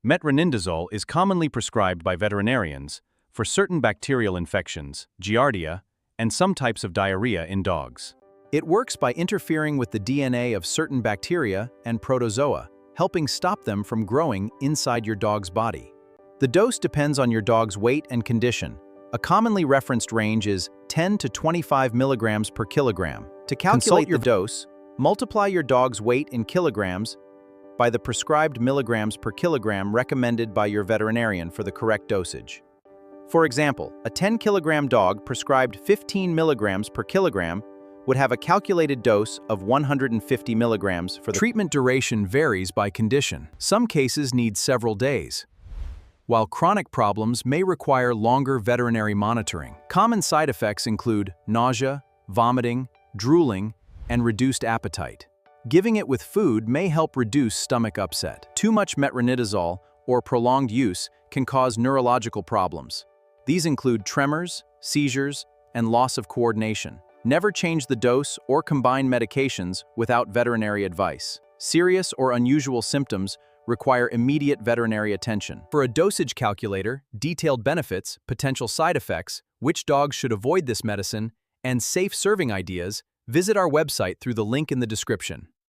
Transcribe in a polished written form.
Metronidazole is commonly prescribed by veterinarians for certain bacterial infections, Giardia, and some types of diarrhea in dogs. It works by interfering with the DNA of certain bacteria and protozoa, helping stop them from growing inside your dog's body. The dose depends on your dog's weight and condition. A commonly referenced range is 10 to 25 milligrams per kilogram. To calculate the dose, multiply your dog's weight in kilograms by the prescribed milligrams per kilogram recommended by your veterinarian for the correct dosage. For example, a 10-kilogram dog prescribed 15 milligrams per kilogram would have a calculated dose of 150 milligrams for the treatment duration varies by condition. Some cases need several days, while chronic problems may require longer veterinary monitoring. Common side effects include nausea, vomiting, drooling, and reduced appetite. Giving it with food may help reduce stomach upset. Too much metronidazole or prolonged use can cause neurological problems. These include tremors, seizures, and loss of coordination. Never change the dose or combine medications without veterinary advice. Serious or unusual symptoms require immediate veterinary attention. For a dosage calculator, detailed benefits, potential side effects, which dogs should avoid this medicine, and safe serving ideas, visit our website through the link in the description.